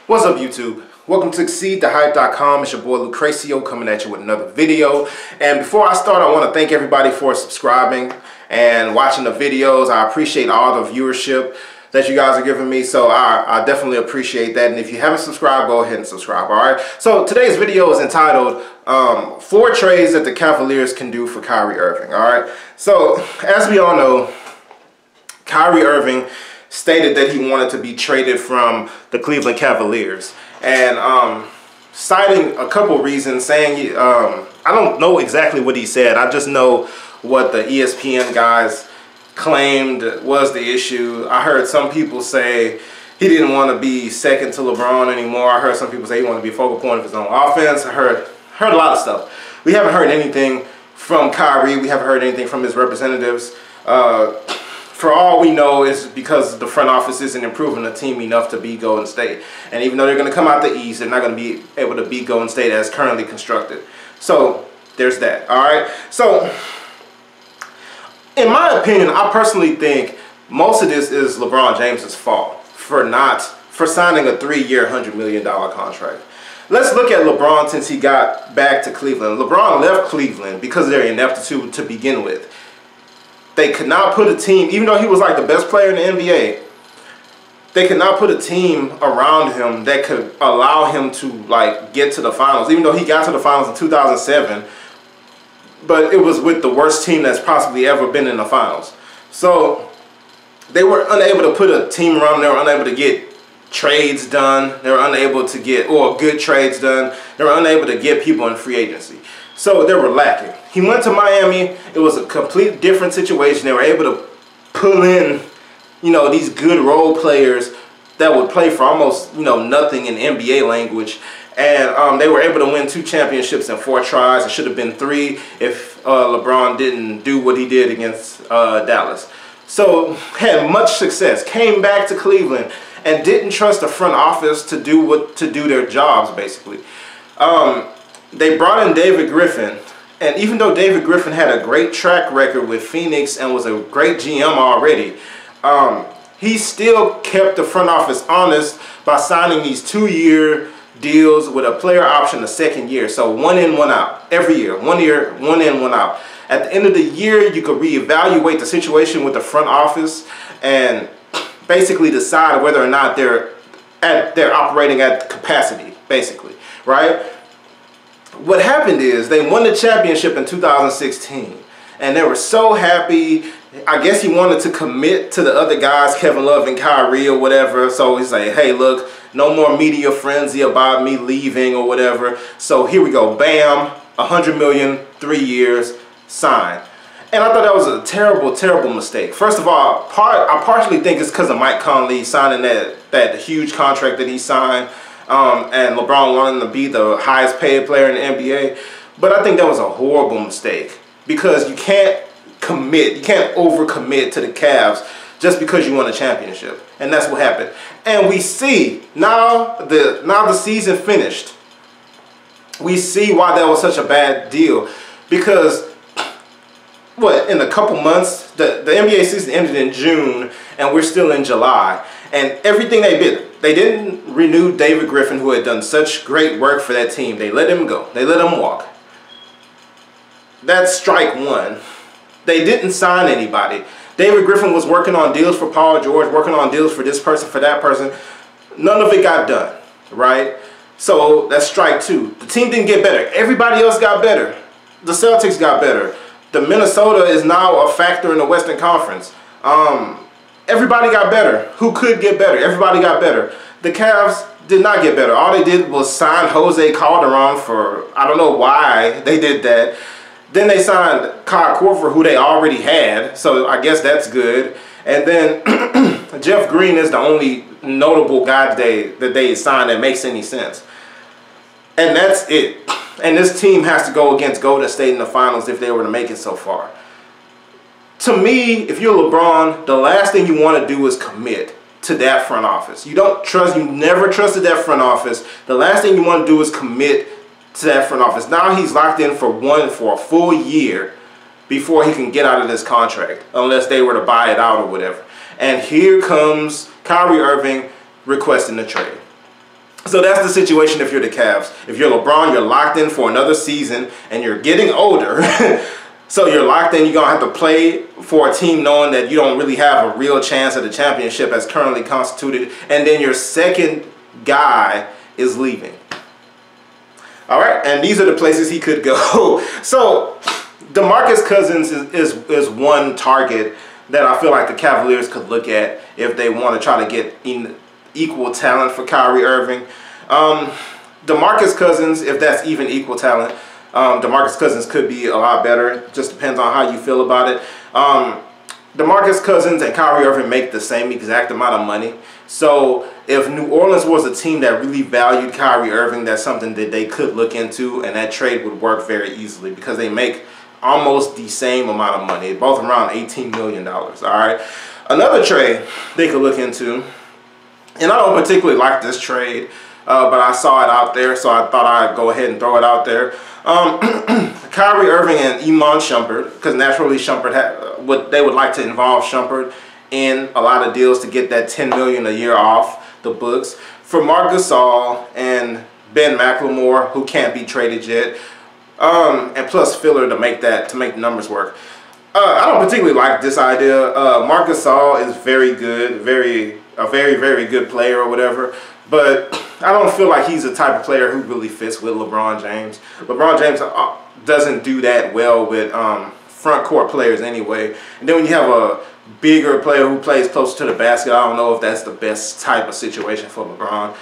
What's up, YouTube? Welcome to ExceedTheHype.com. It's your boy Lucrecio coming at you with another video. And before I start, I want to thank everybody for subscribing and watching the videos. I appreciate all the viewership that you guys are giving me, so I definitely appreciate that. And if you haven't subscribed, go ahead and subscribe, all right? So today's video is entitled 4 Trades That the Cavaliers Can Do for Kyrie Irving, all right? So as we all know, Kyrie Irving stated that he wanted to be traded from the Cleveland Cavaliers, and citing a couple reasons, saying I don't know exactly what he said. I just know what the ESPN guys claimed was the issue. I heard some people say he didn't want to be second to LeBron anymore. I heard some people say he wanted to be a focal point of his own offense. I heard a lot of stuff. We haven't heard anything from Kyrie. We haven't heard anything from his representatives. For all we know, is because the front office isn't improving the team enough to beat Golden State. And even though they're going to come out the East, they're not going to be able to beat Golden State as currently constructed. So there's that. All right. So in my opinion, I personally think most of this is LeBron James's fault for signing a 3-year, $100 million contract. Let's look at LeBron since he got back to Cleveland. LeBron left Cleveland because of their ineptitude to begin with. They could not put a team, even though he was like the best player in the NBA, they could not put a team around him that could allow him to like get to the finals. Even though he got to the finals in 2007, but it was with the worst team that's possibly ever been in the finals. So they were unable to put a team around him. They were unable to get trades done. They were unable to get, or good trades done. They were unable to get people in free agency. So they were lacking. He went to Miami. It was a complete different situation. They were able to pull in, these good role players that would play for almost, nothing in NBA language. And they were able to win 2 championships in 4 tries. It should have been 3 if LeBron didn't do what he did against Dallas. So had much success. Came back to Cleveland and didn't trust the front office to do their jobs, basically. They brought in David Griffin, and even though David Griffin had a great track record with Phoenix and was a great GM already, he still kept the front office honest by signing these 2-year deals with a player option the second year. So 1 in, 1 out every year. 1 year, 1 in, 1 out. At the end of the year, you could reevaluate the situation with the front office and basically decide whether or not they're operating at capacity, basically, right? What happened is they won the championship in 2016, and they were so happy. I guess he wanted to commit to the other guys, Kevin Love and Kyrie or whatever. So he's like, hey, look, no more media frenzy about me leaving or whatever. So here we go. Bam, $100 million, 3 years, sign. And I thought that was a terrible, terrible mistake. First of all, I partially think it's because of Mike Conley signing that huge contract that he signed. And LeBron wanting to be the highest paid player in the NBA. But I think that was a horrible mistake because you can't overcommit to the Cavs just because you won a championship. And that's what happened. And we see now the season finished. We see why that was such a bad deal. Because in a couple months, the NBA season ended in June and we're still in July. And everything they didn't renew David Griffin, who had done such great work for that team. They let him go. They let him walk. That's strike 1. They didn't sign anybody. David Griffin was working on deals for Paul George, working on deals for this person, for that person. None of it got done, right? So that's strike 2. The team didn't get better. Everybody else got better. The Celtics got better. The Minnesota is now a factor in the Western Conference. Everybody got better. Who could get better? Everybody got better. The Cavs did not get better. All they did was sign Jose Calderon for, I don't know why they did that. Then they signed Kyle Korver, who they already had, so I guess that's good. And then Jeff Green is the only notable guy that they signed that makes any sense. And that's it. And this team has to go against Golden State in the finals if they were to make it so far. To me, if you're LeBron, the last thing you want to do is commit to that front office. You never trusted that front office. The last thing you want to do is commit to that front office. Now he's locked in for a full year before he can get out of this contract, unless they were to buy it out or whatever. And here comes Kyrie Irving requesting a trade. So that's the situation if you're the Cavs. If you're LeBron, you're locked in for another season, and you're getting older. So you're locked in. You're going to have to play for a team knowing that you don't really have a real chance at the championship as currently constituted. And then your second guy is leaving. All right, and these are the places he could go. So DeMarcus Cousins is one target that I feel like the Cavaliers could look at if they want to try to get equal talent for Kyrie Irving. DeMarcus Cousins, if that's even equal talent, DeMarcus Cousins could be a lot better. It just depends on how you feel about it. DeMarcus Cousins and Kyrie Irving make the same exact amount of money. So if New Orleans was a team that really valued Kyrie Irving, that's something that they could look into, and that trade would work very easily because they make almost the same amount of money, both around $18 million. All right. Another trade they could look into, and I don't particularly like this trade, but I saw it out there, so I thought I'd go ahead and throw it out there. Kyrie Irving and Iman Shumpert, because naturally Shumpert they would like to involve Shumpert in a lot of deals to get that $10 million a year off the books. For Marc Gasol and Ben McLemore, who can't be traded yet, and plus filler to make the numbers work. I don't particularly like this idea. Marc Gasol is very good, a very good player or whatever, but I don't feel like he's the type of player who really fits with LeBron James. LeBron James doesn't do that well with front court players anyway. And then when you have a bigger player who plays close to the basket, I don't know if that's the best type of situation for LeBron.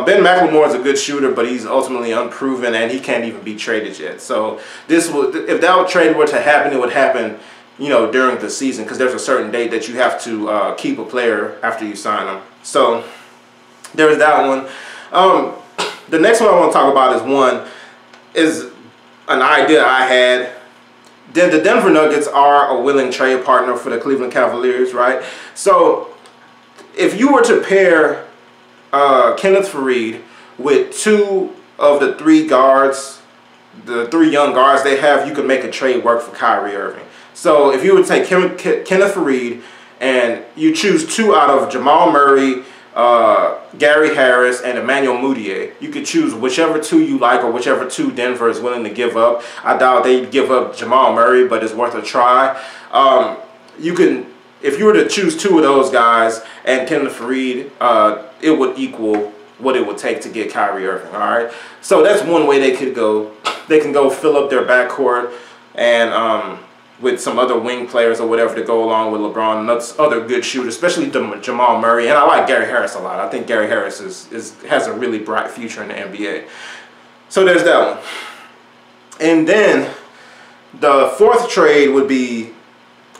Ben McLemore is a good shooter, but he's ultimately unproven, and he can't even be traded yet. So if that trade were to happen, it would happen, you know, during the season, because there's a certain date that you have to keep a player after you sign them. So there's that one. The next one I want to talk about is an idea I had. The Denver Nuggets are a willing trade partner for the Cleveland Cavaliers, right? So if you were to pair Kenneth Faried with two of the three guards, the three young guards they have, you could make a trade work for Kyrie Irving. So if you would take Kenneth Faried and you choose two out of Jamal Murray, Gary Harris, and Emmanuel Mudiay, you could choose whichever two you like or whichever two Denver is willing to give up. I doubt they'd give up Jamal Murray, but it's worth a try. If you were to choose two of those guys and Kenneth Faried, it would equal what it would take to get Kyrie Irving. All right, so that's one way they could go. They can go fill up their backcourt and with some other wing players or whatever to go along with LeBron and other good shooters, especially Jamal Murray. And I like Gary Harris a lot. I think Gary Harris has a really bright future in the NBA. So there's that one. And then the fourth trade would be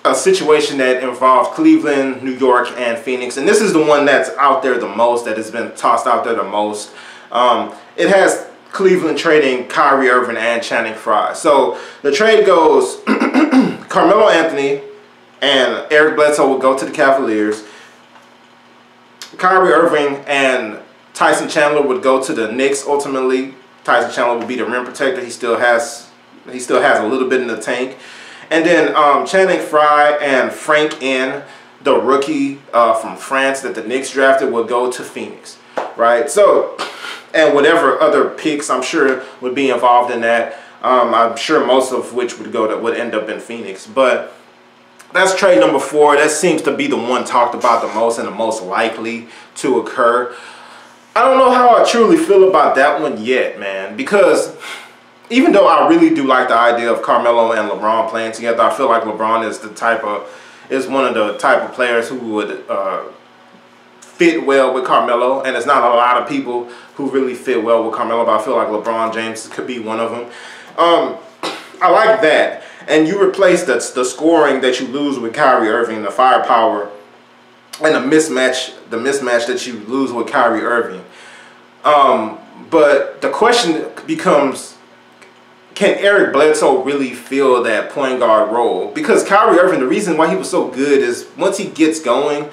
a situation that involved Cleveland, New York, and Phoenix. And this is the one that's out there the most, that has been tossed out there the most. It has Cleveland trading Kyrie Irving and Channing Frye. So the trade goes Carmelo Anthony and Eric Bledsoe will go to the Cavaliers. Kyrie Irving and Tyson Chandler would go to the Knicks ultimately. Tyson Chandler would be the rim protector. He still has a little bit in the tank. And then Channing Frye and Frank N, the rookie from France that the Knicks drafted, would go to Phoenix, right? So, and whatever other picks I'm sure would be involved in that. I'm sure most of which would end up in Phoenix. But that's trade number 4. That seems to be the one talked about the most and the most likely to occur. I don't know how I truly feel about that one yet, man, because even though I really do like the idea of Carmelo and LeBron playing together, I feel like LeBron is one of the type of players who would fit well with Carmelo, and it's not a lot of people who really fit well with Carmelo, but I feel like LeBron James could be one of them. I like that. And you replace the scoring that you lose with Kyrie Irving, the firepower, and the mismatch that you lose with Kyrie Irving. But the question becomes, can Eric Bledsoe really fill that point guard role? Because Kyrie Irving, the reason why he was so good is once he gets going,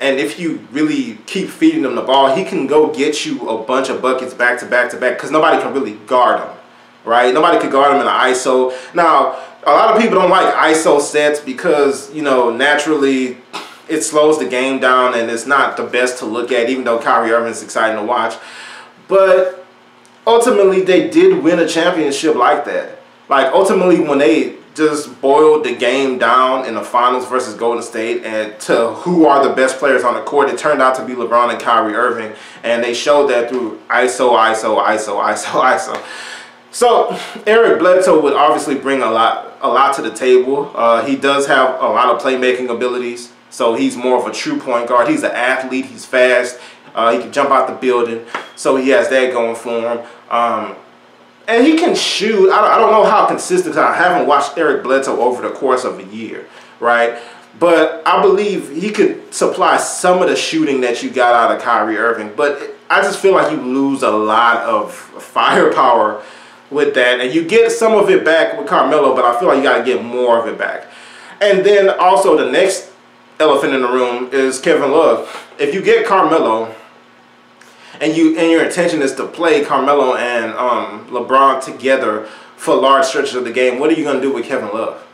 and if you really keep feeding him the ball, he can go get you a bunch of buckets back to back to back, because nobody can really guard him, right? Nobody could guard him in an ISO. Now, a lot of people don't like ISO sets because, you know, naturally it slows the game down and it's not the best to look at, even though Kyrie Irving is exciting to watch. But ultimately, they did win a championship like that. Like, ultimately, when they just boiled the game down in the finals versus Golden State and to who are the best players on the court, it turned out to be LeBron and Kyrie Irving. And they showed that through ISO, ISO, ISO, ISO, ISO. So Eric Bledsoe would obviously bring a lot to the table. He does have a lot of playmaking abilities. So he's more of a true point guard. He's an athlete. He's fast. He can jump out the building. So he has that going for him. And he can shoot. I don't know how consistent. I haven't watched Eric Bledsoe over the course of a year, right? But I believe he could supply some of the shooting that you got out of Kyrie Irving. But I just feel like you lose a lot of firepower with that. And you get some of it back with Carmelo, but I feel like you got to get more of it back. And then also the next elephant in the room is Kevin Love. If you get Carmelo, and your intention is to play Carmelo and LeBron together for large stretches of the game, what are you going to do with Kevin Love?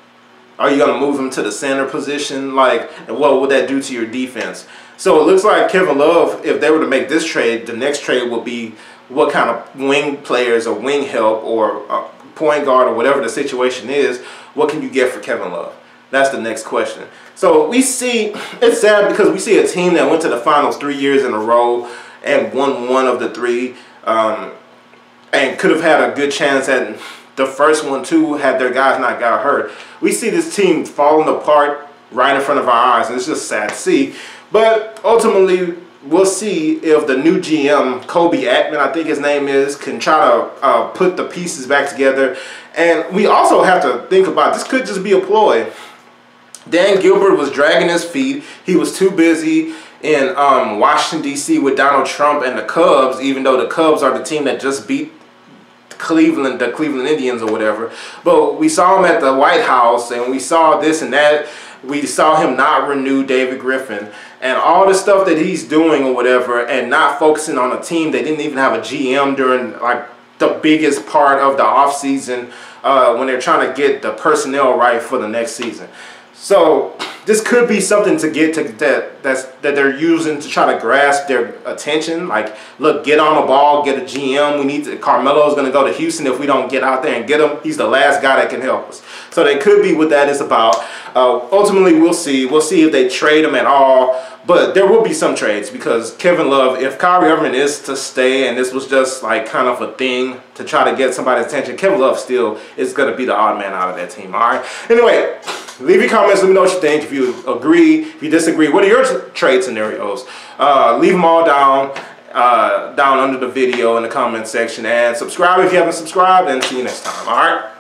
Are you going to move him to the center position? Like, and what would that do to your defense? So it looks like Kevin Love, if they were to make this trade, the next trade will be what kind of wing players or wing help or point guard or whatever the situation is, what can you get for Kevin Love? That's the next question. So we see, it's sad because we see a team that went to the finals 3 years in a row and won one of the three, and could have had a good chance at the first one too had their guys not got hurt. We see this team falling apart right in front of our eyes, and it's just sad to see. But ultimately, we'll see if the new GM, Kobe Attman, I think his name is, can try to put the pieces back together. And we also have to think about, this could just be a ploy. Dan Gilbert was dragging his feet. He was too busy in Washington, D.C. with Donald Trump and the Cubs, even though the Cubs are the team that just beat the Cleveland Indians or whatever. But we saw him at the White House, and we saw this and that. We saw him not renew David Griffin and all the stuff that he's doing or whatever, and not focusing on a team. They didn't even have a GM during like the biggest part of the offseason when they're trying to get the personnel right for the next season. So this could be something to get to that they're using to try to grasp their attention. Like, look, get on the ball, get a GM. We need to. Carmelo's going to go to Houston if we don't get out there and get him. He's the last guy that can help us. So they could be what that is about. Ultimately, we'll see. We'll see if they trade him at all. But there will be some trades because Kevin Love, if Kyrie Irving is to stay and this was just like kind of a thing to try to get somebody's attention, Kevin Love still is going to be the odd man out of that team. All right. Anyway, leave your comments. Let me know what you think. If you agree, if you disagree, what are your trade scenarios? Leave them all down under the video in the comment section. And subscribe if you haven't subscribed. And see you next time. All right.